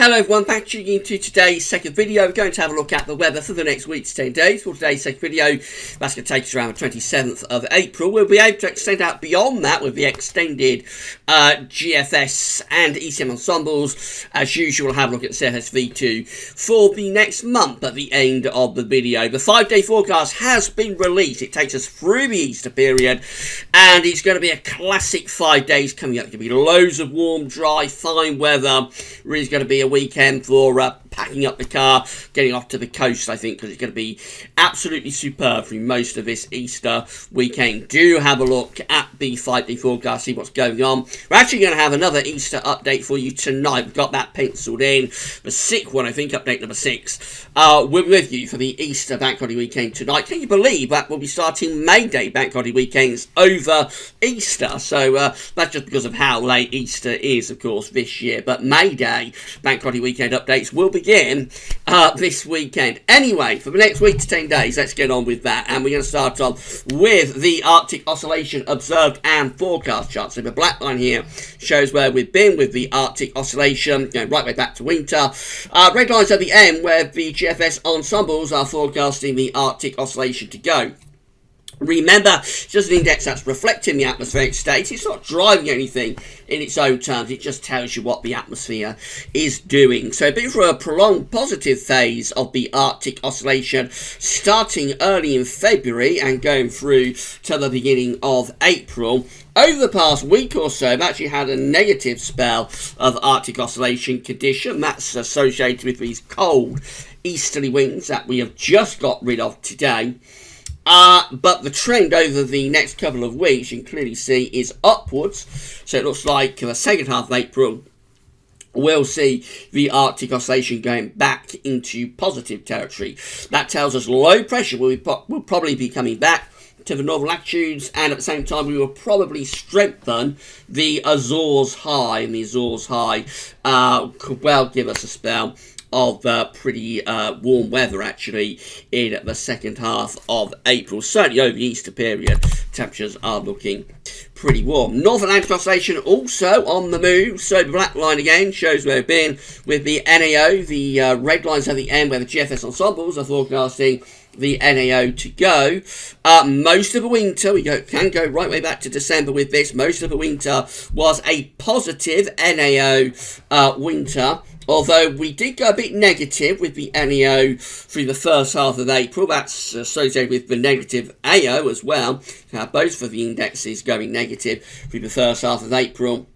Hello everyone, back tuning into today's second video. We're going to have a look at the weather for the next week to 10 days. For today's second video, that's going to take us around the 27th of April. We'll be able to extend out beyond that with the extended GFS and ECM ensembles. As usual, we'll have a look at the CFS V2 for the next month at the end of the video. The 5-day forecast has been released. It takes us through the Easter period, and it's going to be a classic 5 days coming up. It's going to be loads of warm, dry, fine weather. Really going to be a weekend for packing up the car, getting off to the coast, I think, because it's going to be absolutely superb through most of this Easter weekend. Do have a look at the 5-day forecast, see what's going on. We're actually going to have another Easter update for you tonight. We've got that penciled in. The sick one, I think, update number 6. We're with you for the Easter bank holiday weekend tonight. Can you believe that we'll be starting May Day bank holiday weekends over Easter? So that's just because of how late Easter is, of course, this year. But May Day bank holiday weekend updates will begin this weekend. Anyway, for the next week to 10 days, let's get on with that. And we're going to start off with the Arctic Oscillation observed and forecast chart. So the black line here shows where we've been with the Arctic Oscillation, going right way back to winter. Red lines at the end where the GFS ensembles are forecasting the Arctic Oscillation to go. Remember, it's just an index that's reflecting the atmospheric state. It's not driving anything in its own terms. It just tells you what the atmosphere is doing. So, been for a prolonged positive phase of the Arctic Oscillation, starting early in February and going through to the beginning of April. Over the past week or so, I've actually had a negative spell of Arctic Oscillation condition. That's associated with these cold easterly winds that we have just got rid of today. But the trend over the next couple of weeks, you can clearly see, is upwards. So it looks like the second half of April, we'll see the Arctic Oscillation going back into positive territory. That tells us low pressure will probably be coming back to the northern latitudes, and at the same time we will probably strengthen the Azores High, and the Azores High could well give us a spell of pretty warm weather actually in the second half of April. Certainly over the Easter period, temperatures are looking pretty warm. North Atlantic Oscillation also on the move. So the black line again shows where we've been with the NAO. The red lines at the end where the GFS ensembles are forecasting the NAO to go. Most of the winter, can go right way back to December with this. Most of the winter was a positive NAO winter. Although we did go a bit negative with the NAO through the first half of April. That's associated with the negative AO as well. Both of the indexes going negative through the first half of April.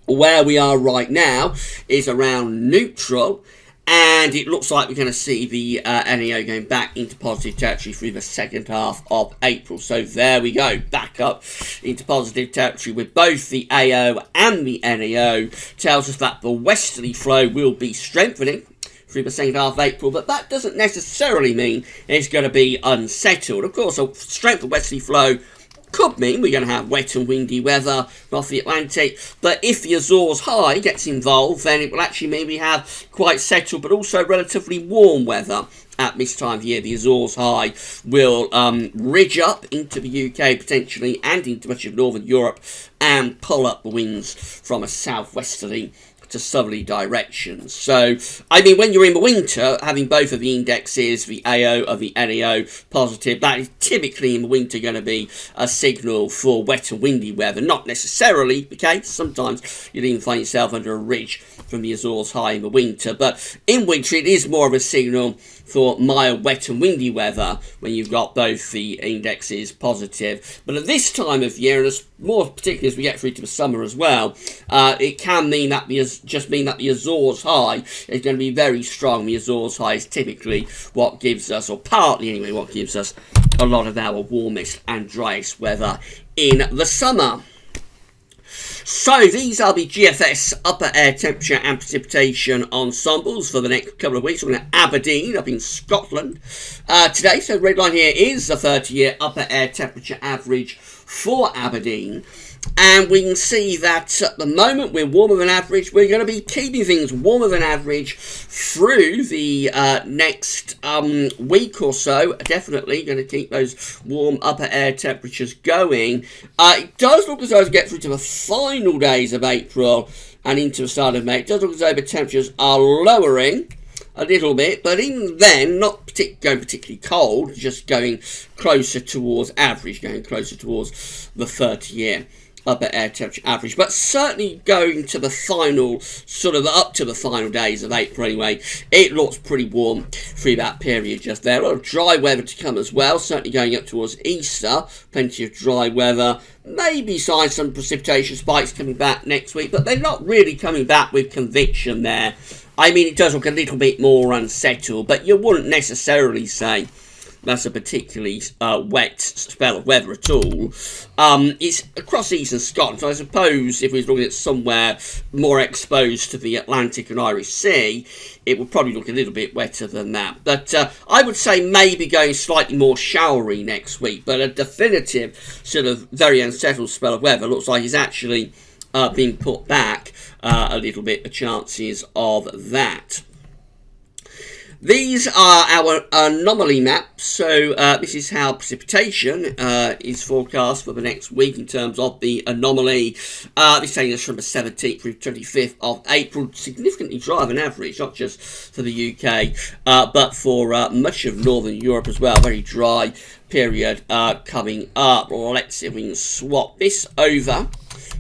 Where we are right now is around neutral. And it looks like we're going to see the NAO going back into positive territory through the second half of April. So there we go, back up into positive territory with both the AO and the NAO. Tells us that the westerly flow will be strengthening through the second half of April, but that doesn't necessarily mean it's going to be unsettled. Of course, a strength of westerly flow could mean we're going to have wet and windy weather off the Atlantic, but if the Azores High gets involved, then it will actually mean we have quite settled but also relatively warm weather at this time of year. The Azores High will ridge up into the UK potentially and into much of Northern Europe and pull up the winds from a southwesterly to southerly directions. So, I mean, when you're in the winter, having both of the indexes, the AO of the NAO positive, that is typically in the winter going to be a signal for wet and windy weather. Not necessarily the case. Sometimes you'll even find yourself under a ridge from the Azores High in the winter. But in winter, it is more of a signal for mild, wet and windy weather when you've got both the indexes positive. But at this time of year, and as more particularly as we get through to the summer as well, it can mean that the Azores High is going to be very strong. The Azores High is typically what gives us, or partly anyway, what gives us a lot of our warmest and driest weather in the summer. So these are the GFS upper air temperature and precipitation ensembles for the next couple of weeks. We're going to Aberdeen up in Scotland today. So the red line here is the 30-year upper air temperature average for Aberdeen. And we can see that at the moment we're warmer than average. We're going to be keeping things warmer than average through the next week or so. Definitely going to keep those warm upper air temperatures going. It does look as though as we get through to the final days of April, and into the start of May, it does look as though the temperatures are lowering a little bit, but even then, not going particularly cold, just going closer towards average, going closer towards the 30-year upper air temperature average, but certainly going to the final, sort of up to the final days of April anyway, it looks pretty warm through that period just there. A lot of dry weather to come as well, certainly going up towards Easter, plenty of dry weather, maybe some precipitation spikes coming back next week, but they're not really coming back with conviction there. I mean, it does look a little bit more unsettled, but you wouldn't necessarily say that's a particularly wet spell of weather at all. It's across eastern Scotland, so I suppose if we were looking at somewhere more exposed to the Atlantic and Irish Sea, it would probably look a little bit wetter than that. But I would say maybe going slightly more showery next week, but a definitive sort of very unsettled spell of weather looks like it's actually being put back a little bit, the chances of that. These are our anomaly maps, so this is how precipitation is forecast for the next week in terms of the anomaly. This taking us from the 17th through 25th of April, significantly drier than average, not just for the UK, but for much of Northern Europe as well. Very dry period coming up. Let's see if we can swap this over.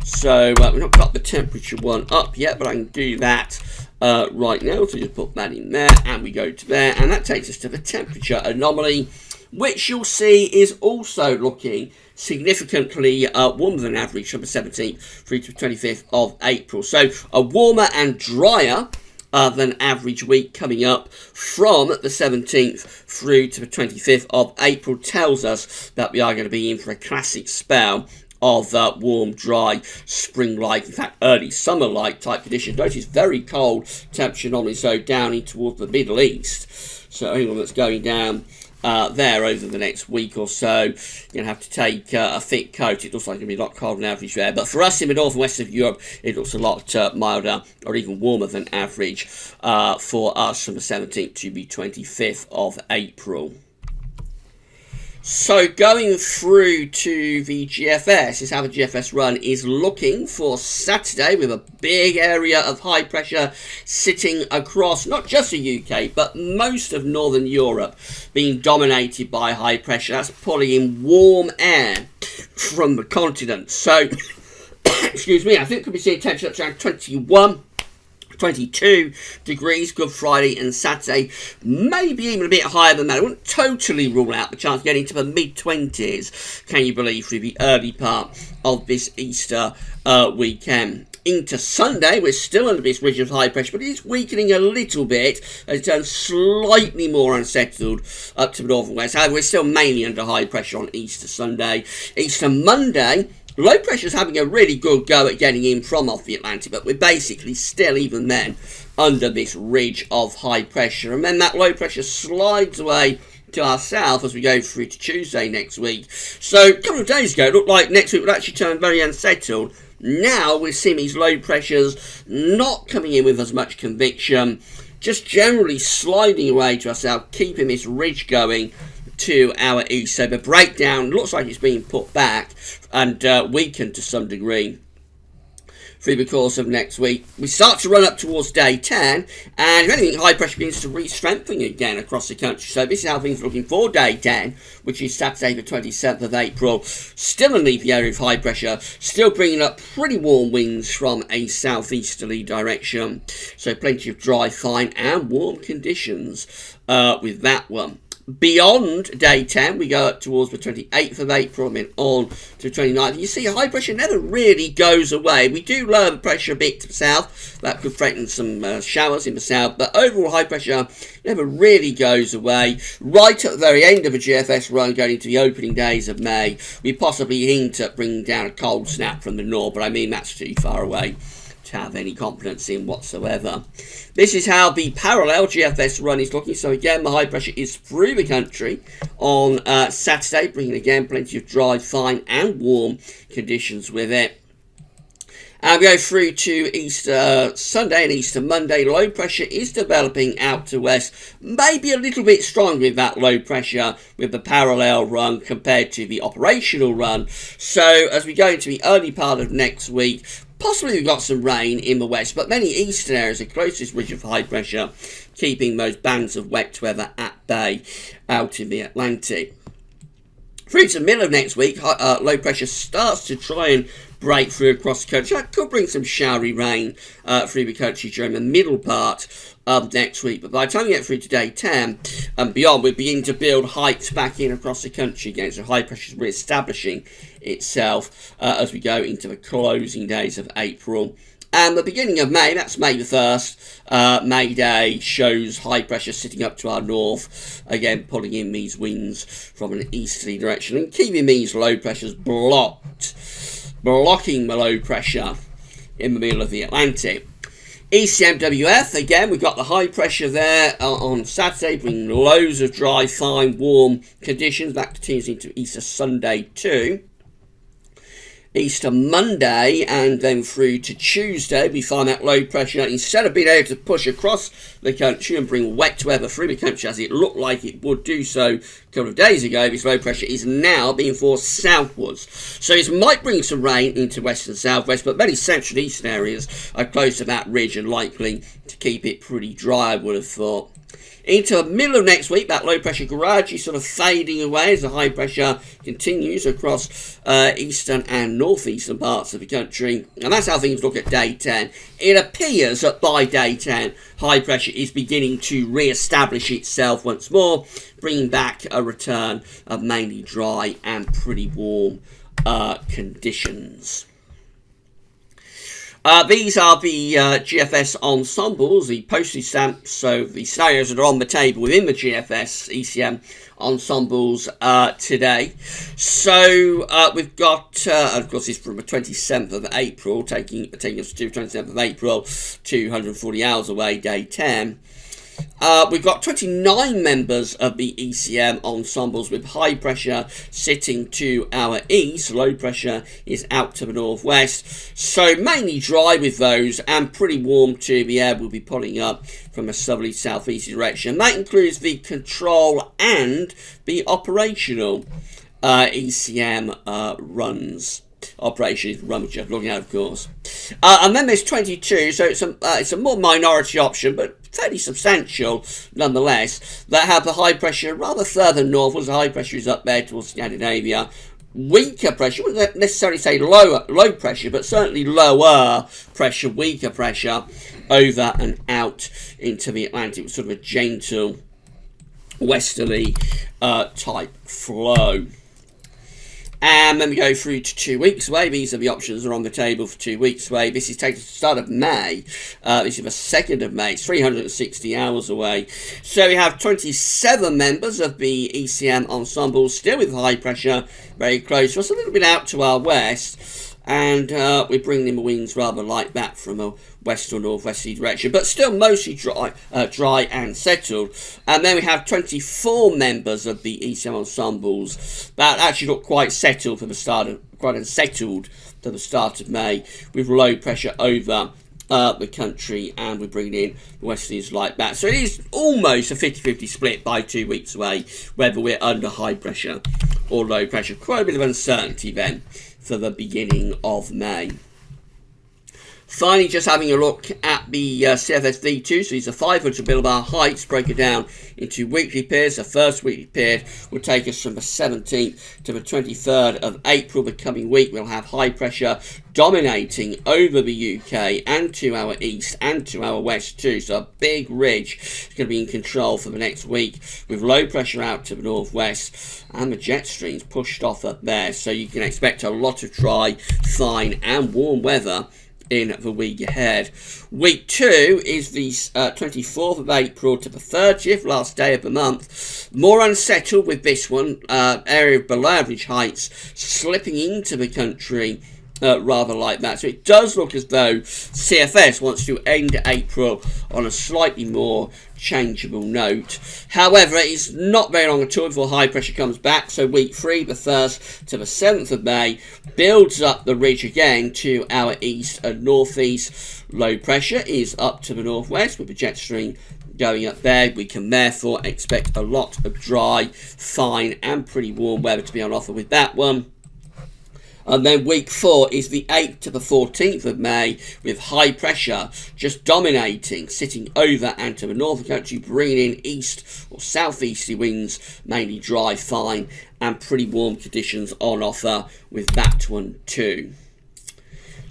So we've not got the temperature one up yet, but I can do that right now. So just put that in there, and we go to there, and that takes us to the temperature anomaly, which you'll see is also looking significantly warmer than average from the 17th through to the 25th of April. So a warmer and drier than average week coming up from the 17th through to the 25th of April tells us that we are going to be in for a classic spell of warm, dry, spring-like, in fact, early summer-like type conditions. Notice very cold temperature anomaly, so down in towards the Middle East. So anyone that's going down there over the next week or so, you're going to have to take a thick coat. It looks like it's going to be a lot colder than average there. But for us in the north and west of Europe, it looks a lot milder or even warmer than average for us from the 17th to the 25th of April. So going through to the GFS is how the GFS run is looking for Saturday, with a big area of high pressure sitting across not just the UK but most of Northern Europe, being dominated by high pressure. That's pulling in warm air from the continent. So, excuse me, I think we'll be seeing temperatures around 22 degrees Good Friday and Saturday, maybe even a bit higher than that. I wouldn't totally rule out the chance of getting to the mid-20s, can you believe, through the early part of this Easter weekend. Into Sunday, we're still under this ridge of high pressure, but it is weakening a little bit as it turns slightly more unsettled up to the north and west. However, we're still mainly under high pressure on Easter Sunday. Easter Monday, low pressure is having a really good go at getting in from off the Atlantic, but we're basically still, even then, under this ridge of high pressure. And then that low pressure slides away to our south as we go through to Tuesday next week. So a couple of days ago, it looked like next week would actually turn very unsettled. Now we're seeing these low pressures not coming in with as much conviction, just generally sliding away to our south, keeping this ridge going to our east. So the breakdown looks like it's being put back and weakened to some degree through the course of next week. We start to run up towards day 10, and if anything, high pressure begins to re-strengthen again across the country. So this is how things are looking for day 10, which is Saturday the 27th of April. Still underneath the area of high pressure, still bringing up pretty warm winds from a southeasterly direction. So plenty of dry, fine and warm conditions with that one. Beyond day 10, we go up towards the 28th of April and then on to the 29th. You see, high pressure never really goes away. We do lower the pressure a bit to the south. That could threaten some showers in the south. But overall, high pressure never really goes away. Right at the very end of the GFS run, going into the opening days of May, we possibly hint at bringing down a cold snap from the north. But I mean, that's too far away to have any confidence in whatsoever. This is how the parallel GFS run is looking. So again, the high pressure is through the country on Saturday, bringing again plenty of dry, fine and warm conditions with it. And we go through to Easter Sunday and Easter Monday. Low pressure is developing out to west, maybe a little bit stronger with that low pressure with the parallel run compared to the operational run. So as we go into the early part of next week, Possibly we've got some rain in the west, but many eastern areas are closest ridge of high pressure, keeping those bands of wet weather at bay out in the Atlantic. Through to the middle of next week, low pressure starts to try and break through across the country. That could bring some showery rain through the country during the middle part of next week. But by the time we get through to day 10 and beyond, we're beginning to build heights back in across the country again. So high pressure is re-establishing itself as we go into the closing days of April. And the beginning of May, that's May the 1st, May Day shows high pressure sitting up to our north, again pulling in these winds from an easterly direction and keeping these low pressures blocking the low pressure in the middle of the Atlantic. ECMWF, again, we've got the high pressure there on Saturday, bringing loads of dry, fine, warm conditions. That continues into Easter Sunday too. Easter Monday and then through to Tuesday, we find that low pressure, instead of being able to push across the country and bring wet weather through the country as it looked like it would do so a couple of days ago, this low pressure is now being forced southwards. So this might bring some rain into west and southwest, but many central eastern areas are close to that ridge and likely to keep it pretty dry, I would have thought. Into the middle of next week, that low pressure gradually sort of fading away as the high pressure continues across eastern and northeastern parts of the country. And that's how things look at day 10. It appears that by day 10, high pressure is beginning to re-establish itself once more, bringing back a return of mainly dry and pretty warm conditions. These are the GFS ensembles, the postage stamps, so the scenarios that are on the table within the GFS ECM ensembles today. So we've got, of course, this is from the 27th of April, taking us to 27th of April, 240 hours away, day 10. We've got 29 members of the ECM ensembles with high pressure sitting to our east. Low pressure is out to the northwest. So mainly dry with those and pretty warm too. The air will be pulling up from a southerly southeast direction. That includes the control and the operational ECM runs. Operation is run, which you're looking at, of course. And then there's 22, so it's a more minority option, but fairly substantial nonetheless, that have the high pressure rather further northwards. The high pressure is up there towards Scandinavia. Weaker pressure, wouldn't necessarily say low pressure, but certainly lower pressure, weaker pressure over and out into the Atlantic, sort of a gentle westerly type flow. And then we go through to 2 weeks away. These are the options that are on the table for 2 weeks away. This is taken to the start of May. This is the 2nd of May. It's 360 hours away. So we have 27 members of the ECM ensemble, still with high pressure, very close to us, a little bit out to our west. And we're bringing in the winds rather like that from a west or northwesterly direction, but still mostly dry and settled. And then we have 24 members of the ECM ensembles that actually look quite settled for the start of, quite unsettled to the start of May, with low pressure over the country, and we're bringing in the westerlies like that. So it is almost a 50-50 split by 2 weeks away, whether we're under high pressure or low pressure. Quite a bit of uncertainty then for the beginning of May. Finally, just having a look at the CFS-V2. So these are 500 millibar heights broken down into weekly periods. The first weekly period will take us from the 17th to the 23rd of April. The coming week we'll have high pressure dominating over the UK and to our east and to our west too. So a big ridge is going to be in control for the next week, with low pressure out to the northwest and the jet streams pushed off up there. So you can expect a lot of dry, fine and warm weather in the week ahead. Week 2 is the 24th of April to the 30th, last day of the month. More unsettled with this one, area of below average heights slipping into the country rather like that. So it does look as though CFS wants to end April on a slightly more changeable note. However, it's not very long at all before high pressure comes back. So week 3, the 1st to the 7th of May, builds up the ridge again to our east and northeast. Low pressure is up to the northwest with the jet stream going up there. We can therefore expect a lot of dry, fine and pretty warm weather to be on offer with that one. And then week 4 is the 8th to the 14th of May, with high pressure just dominating, sitting over and to the northern country, bringing in east or southeasterly winds, mainly dry, fine, and pretty warm conditions on offer with that one too.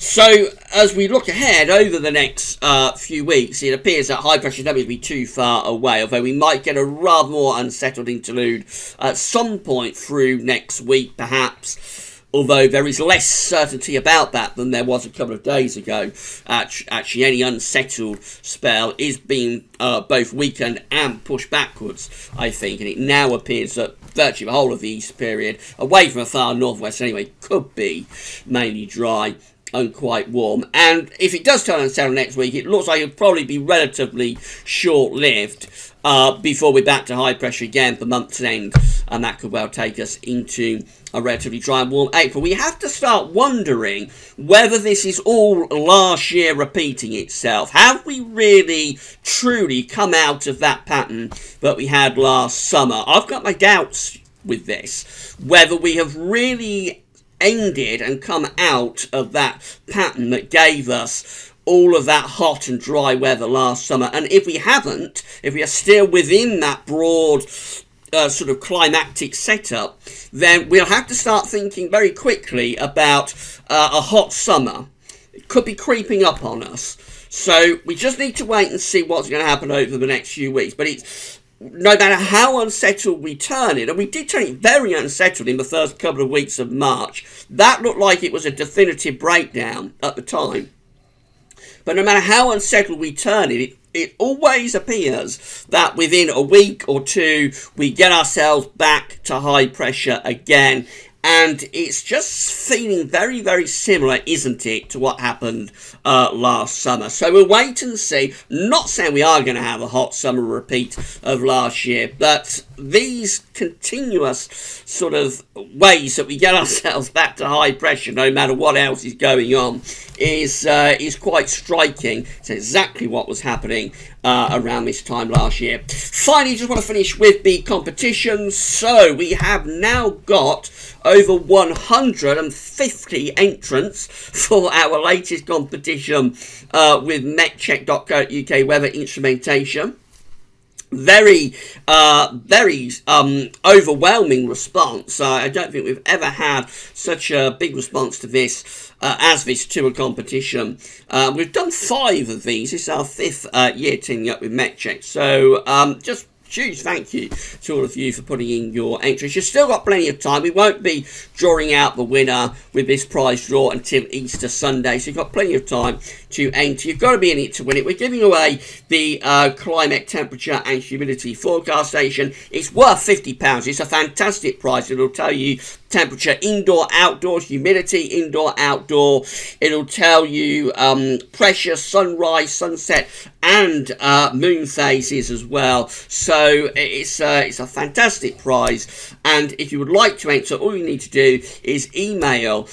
So, as we look ahead over the next few weeks, it appears that high pressure doesn't be too far away, although we might get a rather more unsettled interlude at some point through next week, perhaps, although there is less certainty about that than there was a couple of days ago. Actually, any unsettled spell is being both weakened and pushed backwards, I think, and it now appears that virtually the whole of the Easter period, away from the far northwest anyway, could be mainly dry and quite warm. And if it does turn unsettled next week, it looks like it'll probably be relatively short-lived before we're back to high pressure again for month's end, and that could well take us into a relatively dry and warm April. We have to start wondering whether this is all last year repeating itself. Have we really truly come out of that pattern that we had last summer? I've got my doubts with this, whether we have really ended and come out of that pattern that gave us all of that hot and dry weather last summer. And if we haven't, if we are still within that broad sort of climactic setup, then we'll have to start thinking very quickly about a hot summer. It could be creeping up on us. So we just need to wait and see what's going to happen over the next few weeks. But it's no matter how unsettled we turn it, and we did turn it very unsettled in the first couple of weeks of March, that looked like it was a definitive breakdown at the time. But no matter how unsettled we turn it, it always appears that within a week or two, we get ourselves back to high pressure again. And it's just feeling very, very similar, isn't it, to what happened last summer. So we'll wait and see. Not saying we are going to have a hot summer repeat of last year, but these continuous sort of ways that we get ourselves back to high pressure, no matter what else is going on, is quite striking. It's exactly what was happening around this time last year. Finally, just want to finish with the competitions. So we have now got over 150 entrants for our latest competition with metcheck.co.uk weather instrumentation. Very overwhelming response. I don't think we've ever had such a big response to this as this tour competition. We've done 5 of these. This is our 5th year teaming up with MetCheck. So just huge thank you to all of you for putting in your entries. You've still got plenty of time. We won't be drawing out the winner with this prize draw until Easter Sunday, so you've got plenty of time to enter. You've got to be in it to win it. We're giving away the climate, temperature and humidity forecast station. It's worth £50. It's a fantastic prize. It'll tell you temperature indoor, outdoor, humidity indoor, outdoor. It'll tell you pressure, sunrise, sunset and moon phases as well. So it's a fantastic prize, and if you would like to enter, all you need to do is email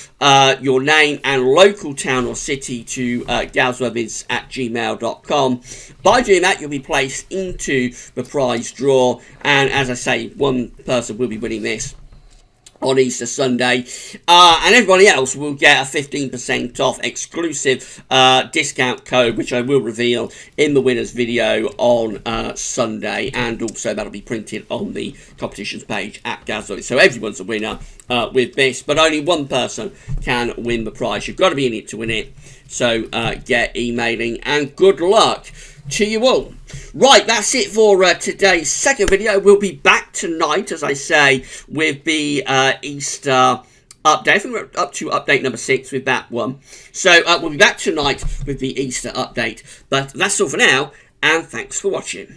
your name and local town or city to galsweathers@gmail.com. By doing that, you'll be placed into the prize draw, and as I say, one person will be winning this on Easter Sunday, and everybody else will get a 15% off exclusive discount code, which I will reveal in the winners video on Sunday, and also that'll be printed on the competitions page at Galsweathers. So everyone's a winner with this, but only one person can win the prize. You've got to be in it to win it, so get emailing, and good luck to you all. Right, that's it for today's second video. We'll be back tonight, as I say, with the Easter update. I think we're up to update number 6 with that one. So we'll be back tonight with the Easter update. But that's all for now, and thanks for watching.